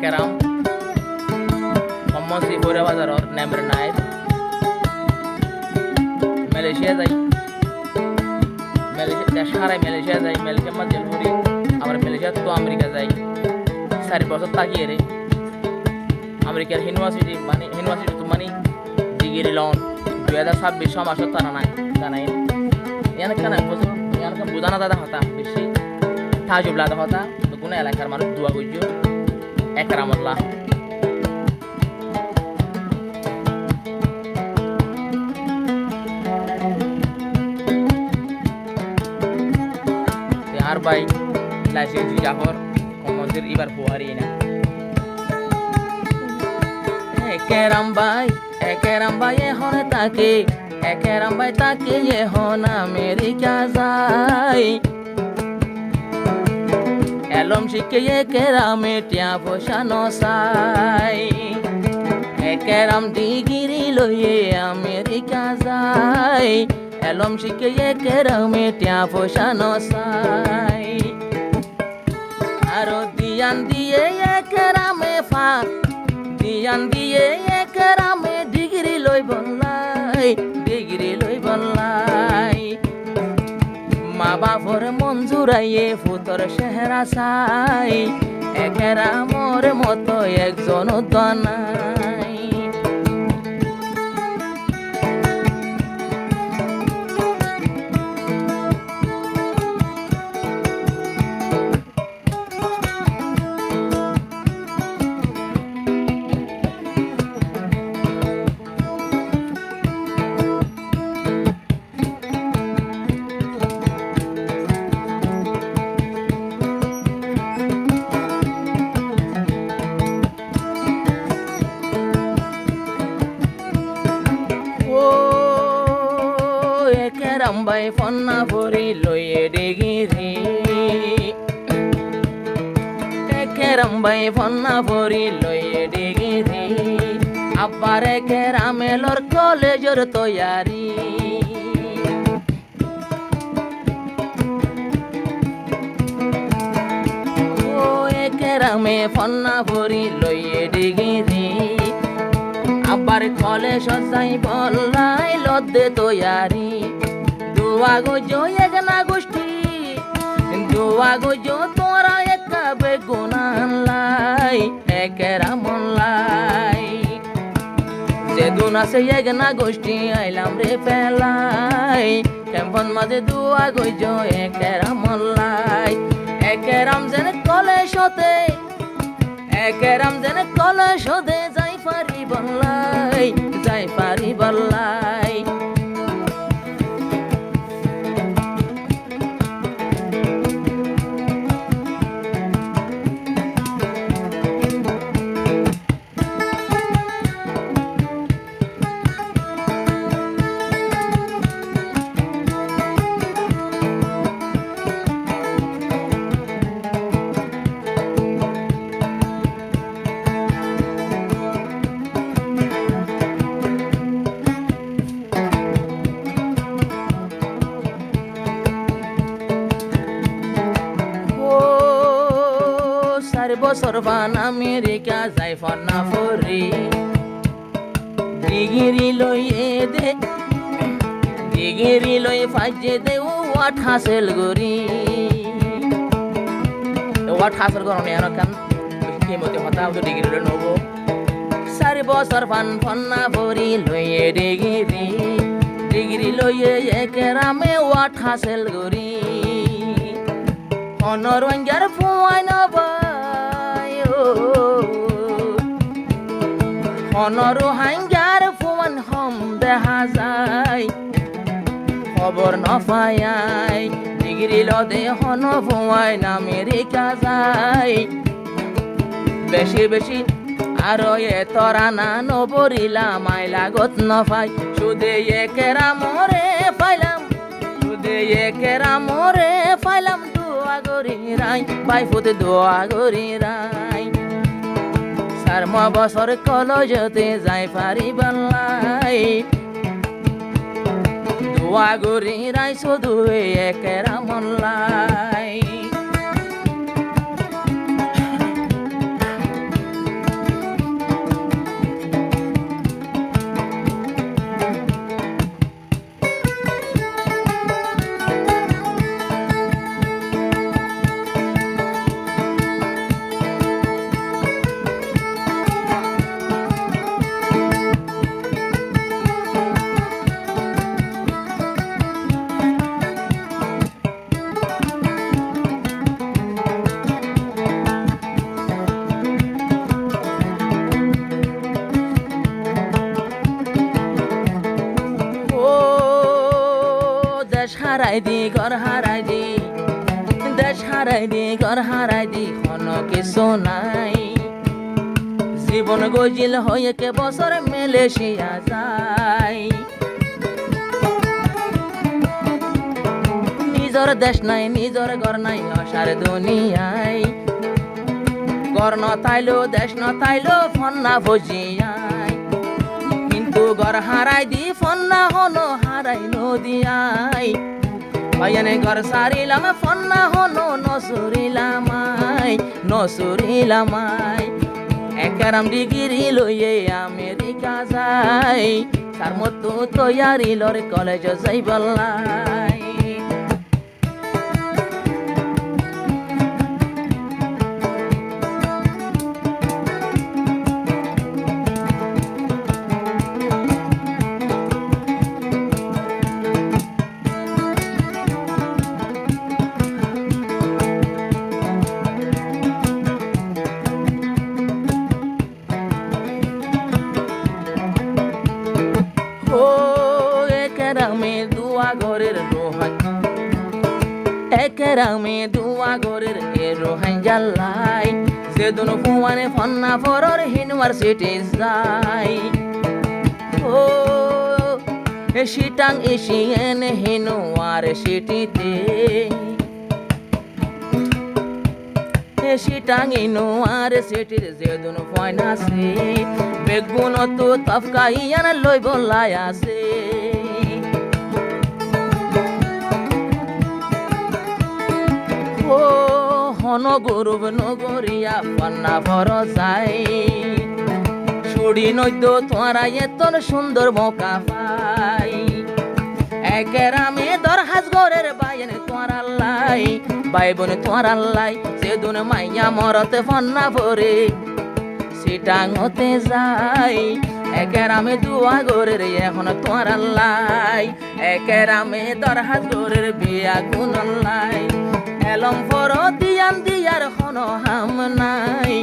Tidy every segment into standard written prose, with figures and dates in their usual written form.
একেরাম সম্মসি বৈরা বাজারর নেমরে night Malaysia যাই Malaysia সারাই Malaysia যাই মালয়েশিয়া মা জেলপুরি আবার মালয়েশিয়া তো আমেরিকা যাই 4 বছর থাকিয়ে রে আমেরিকার ইউনিভার্সিটি তো মানে ডিগ্রি লন 2026 মাসত তারা নাই জানাই ইয়ান কেন বুঝুন ইয়ান কেন বুঝানা দাদা হতা বেশি তাজুব লাদা হতা কোনো এলাকার মানুষ দোয়া করছো একরামুল্লাহ আর ভাই লাইসেন্স জাফর কমন্দির এবার বুহারি না একেরাম ভাই এখন তাকে একেরাম ভাই তাকে এখন আমেরিকা যায় এলম শিখে একেরামে টিয়া পয়সা নসাই একেরাম ডিগ্রি লইয়ে আমেরিকা যায় এলম শিখে একেরামে টিয়া পয়সা নসাই আরো দিয়ান দিয়ে একেরামে দিয়ান দিয়ে একেরামে ডিগ্রি লই বললাই মা বাপর মঞ্জুরাইয়ে ফুতর চেহারা চাই একেরামর মতো একজন নাই একেরামবাই ফন্না ভরি লইয়ে ডিগিরি একেরামবাই ফন্না ভরি লইয়ে ডিগিরি আব্বার একেরামেলর কলেজর তৈয়ারি ও একেরামে ফন্না ভরি লইয়ে ডিগিরি আবার কলেজ যাই বললাই লদ্দে তৈয়ারি দুয়া গো একনা গোষ্ঠী দুয়া গো তোরা একা বেগুনালাই একেরামলাই যেদিন আছে একনা গোষ্ঠী আইলাম রে পেলাই কেমন মাঝে দুয়া গো একেরামলাই একেরাম যেন কলেজ হতে একেরাম যেন কলেজ হতে যাই পারি বললাই বছর বান আমেরিকা যাই ফন্না ফরি ডিগ্রি লই ফাজে দে ওয়াট হাসেল গরি ওয়াট হাসেল করো না কান কি মতে হতা তো ডিগ্রি লই নব 4 বছর বান ফন্না ফরি লইয়ে ডিগ্রি লইয়ে একেরামে ওয়াট হাসেল গরি অনরঙ্গার ফুয়াই নবা অনরু হাঙ্গার ফোন হম দেখা যায় খবর নফায়াই ডিগ্রি লদে হন ফোয়াই আমেরিকা যায় বেশি আরো তোরা না নবরিলা মাই লাগত নফাই শুধু একেরামরে ফাইলাম দোয়া গরি রাই বাই ফুতে দোয়া গরি রাই 4 বছর কলেজতে যাই পারি বললাই দোয়া গরি রাই শুধু একেরামলাই হারাই দি ঘর হারাই দি দেশ হারাই দি ঘর হারাই দি কোনো কিছু নাই জীবন গজিল হয়ে কে বছর মালয়েশিয়া যায় নিজর দেশ নাই নিজর ঘর নাই অসার দুনিয়ায় ঘর নথাইলো দেশ নথাইলো ফোন না বুঝিয়াই কিন্তু ঘর হারাই দি ফোন না হনো হারাই নদিয়াই ভাইয়ানে ঘর সারিলাম ফোন না হনো নসুরিলামাই একারাম ডিগ্রি লইয়ে আমেরিকা যাই তার মতো তৈয়ারি লর কলেজ যাই বললাই একেরামে দুয়া ঘরের এ রোহান জাল্লাই সেদিন ফুয়ানে ফন্না ফরর ইউনিভার্সিটি যাই ও সিটাং এশিয়ান ইউনিভার্সিটিতে সিটাং ইউনিভার্সিটির যেদিন ফয়নাছে বেগুন তো তফকাইয়ান লই বলাই আছে ও হন গরুব নগরিয়া পান্না ভর যায় ছুড়ি নদ্য তোরা এতন সুন্দর মৌকা পাই একেরামে দরহাজ ঘরের বাইন তোরাল্লাই বাই বোন তোরাল্লাই সেদিন মাইয়া মরতে ফন্না ভরে সিটাঙতে যাই একেরামে দুয়া ঘরের এখন তোরাল্লাই একেরামে দরহাজ ঘরের বিয়া গুণল্লাই এলম ফর দিয়ান দিয়ার হনো হাম নাই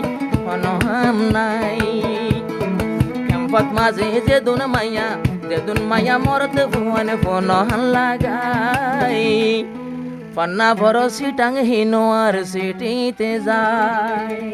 কেম্পত মাঝে যেদিন মাইয়া মরতে ভুয়ানে ফোন লাগাই পান্না ভর সিটাং ইউনিভার্সিটিতে যায়।